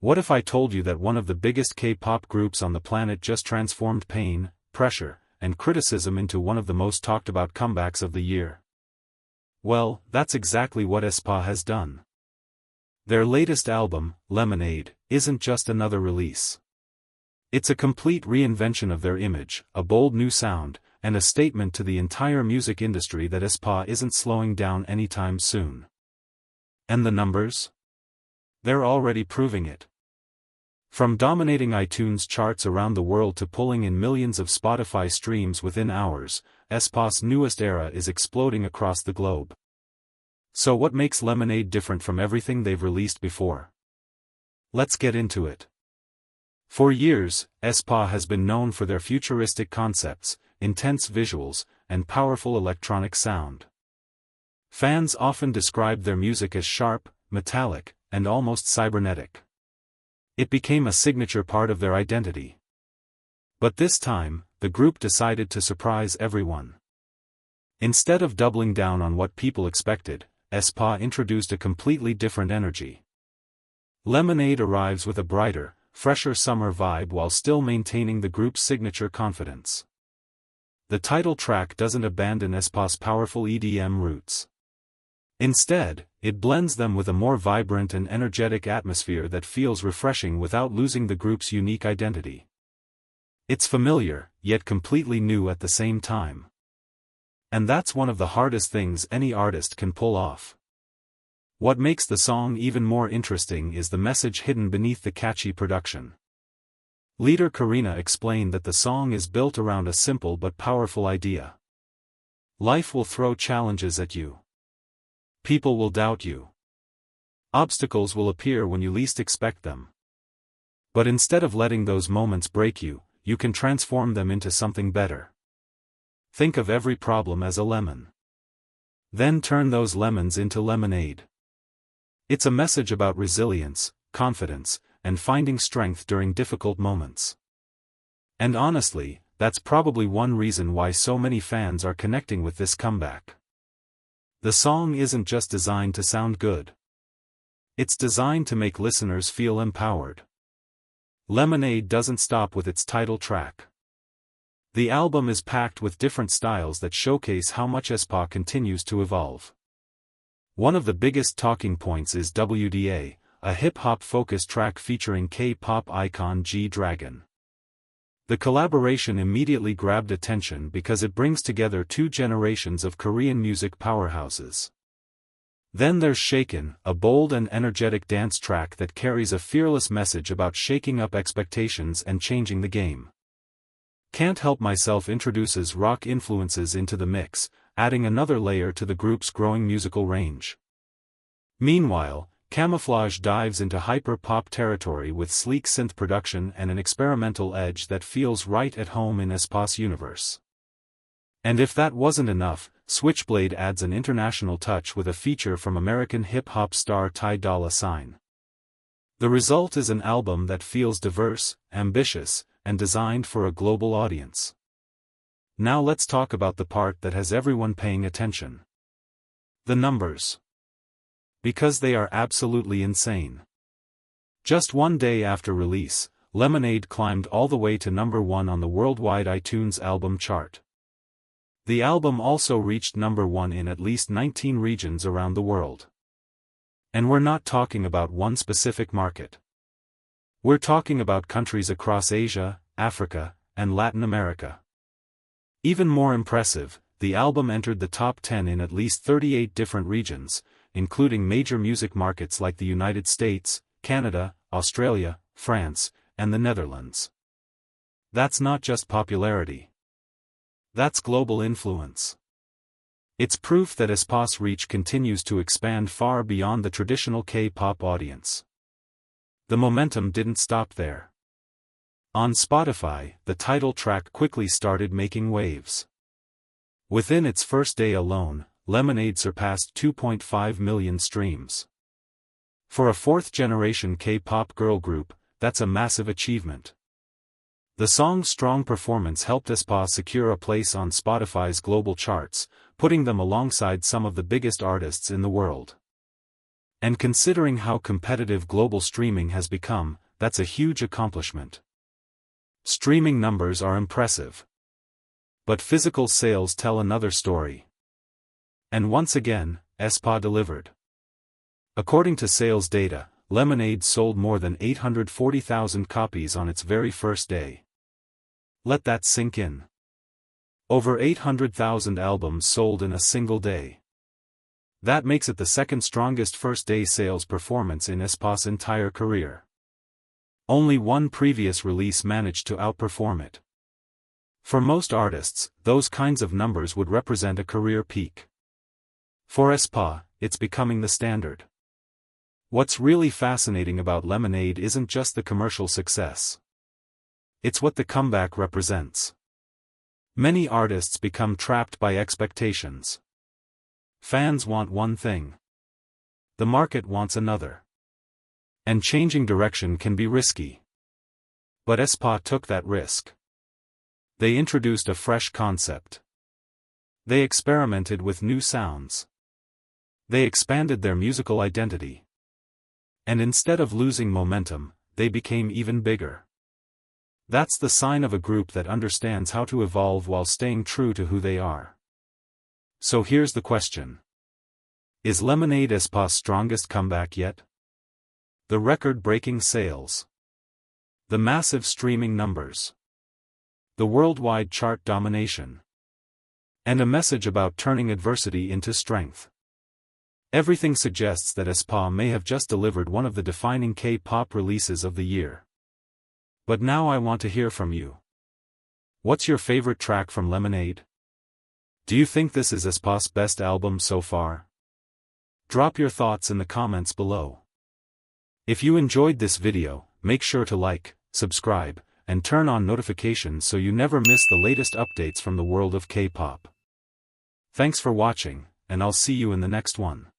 What if I told you that one of the biggest K-pop groups on the planet just transformed pain, pressure, and criticism into one of the most talked about comebacks of the year? Well, that's exactly what aespa has done. Their latest album, Lemonade, isn't just another release. It's a complete reinvention of their image, a bold new sound, and a statement to the entire music industry that aespa isn't slowing down anytime soon. And the numbers? They're already proving it. From dominating iTunes charts around the world to pulling in millions of Spotify streams within hours, aespa's newest era is exploding across the globe. So what makes Lemonade different from everything they've released before? Let's get into it. For years, aespa has been known for their futuristic concepts, intense visuals, and powerful electronic sound. Fans often describe their music as sharp, metallic, and almost cybernetic. It became a signature part of their identity. But this time, the group decided to surprise everyone. Instead of doubling down on what people expected, aespa introduced a completely different energy. Lemonade arrives with a brighter, fresher summer vibe while still maintaining the group's signature confidence. The title track doesn't abandon aespa's powerful EDM roots. Instead, it blends them with a more vibrant and energetic atmosphere that feels refreshing without losing the group's unique identity. It's familiar, yet completely new at the same time. And that's one of the hardest things any artist can pull off. What makes the song even more interesting is the message hidden beneath the catchy production. Leader Karina explained that the song is built around a simple but powerful idea. Life will throw challenges at you. People will doubt you. Obstacles will appear when you least expect them. But instead of letting those moments break you, you can transform them into something better. Think of every problem as a lemon. Then turn those lemons into lemonade. It's a message about resilience, confidence, and finding strength during difficult moments. And honestly, that's probably one reason why so many fans are connecting with this comeback. The song isn't just designed to sound good. It's designed to make listeners feel empowered. Lemonade doesn't stop with its title track. The album is packed with different styles that showcase how much aespa continues to evolve. One of the biggest talking points is WDA, a hip-hop-focused track featuring K-pop icon G-Dragon. The collaboration immediately grabbed attention because it brings together two generations of Korean music powerhouses. Then there's Shaken, a bold and energetic dance track that carries a fearless message about shaking up expectations and changing the game. Can't Help Myself introduces rock influences into the mix, adding another layer to the group's growing musical range. Meanwhile, Camouflage dives into hyper-pop territory with sleek synth production and an experimental edge that feels right at home in aespa's universe. And if that wasn't enough, Switchblade adds an international touch with a feature from American hip-hop star Ty Dolla Sign. The result is an album that feels diverse, ambitious, and designed for a global audience. Now let's talk about the part that has everyone paying attention. The numbers. Because they are absolutely insane. Just one day after release, Lemonade climbed all the way to number 1 on the worldwide iTunes album chart. The album also reached number 1 in at least 19 regions around the world. And we're not talking about one specific market. We're talking about countries across Asia, Africa, and Latin America. Even more impressive, the album entered the top 10 in at least 38 different regions, including major music markets like the United States, Canada, Australia, France, and the Netherlands. That's not just popularity. That's global influence. It's proof that aespa's reach continues to expand far beyond the traditional K-pop audience. The momentum didn't stop there. On Spotify, the title track quickly started making waves. Within its first day alone, Lemonade surpassed 2.5 million streams. For a fourth-generation K-pop girl group, that's a massive achievement. The song's strong performance helped aespa secure a place on Spotify's global charts, putting them alongside some of the biggest artists in the world. And considering how competitive global streaming has become, that's a huge accomplishment. Streaming numbers are impressive. But physical sales tell another story. And once again, aespa delivered. According to sales data, Lemonade sold more than 840,000 copies on its very first day. Let that sink in. Over 800,000 albums sold in a single day. That makes it the second strongest first-day sales performance in aespa's entire career. Only one previous release managed to outperform it. For most artists, those kinds of numbers would represent a career peak. For aespa, it's becoming the standard. What's really fascinating about Lemonade isn't just the commercial success. It's what the comeback represents. Many artists become trapped by expectations. Fans want one thing. The market wants another. And changing direction can be risky. But aespa took that risk. They introduced a fresh concept. They experimented with new sounds. They expanded their musical identity. And instead of losing momentum, they became even bigger. That's the sign of a group that understands how to evolve while staying true to who they are. So here's the question. Is Lemonade aespa's strongest comeback yet? The record-breaking sales. The massive streaming numbers. The worldwide chart domination. And a message about turning adversity into strength. Everything suggests that aespa may have just delivered one of the defining K-pop releases of the year. But now I want to hear from you. What's your favorite track from Lemonade? Do you think this is aespa's best album so far? Drop your thoughts in the comments below. If you enjoyed this video, make sure to like, subscribe, and turn on notifications so you never miss the latest updates from the world of K-pop. Thanks for watching, and I'll see you in the next one.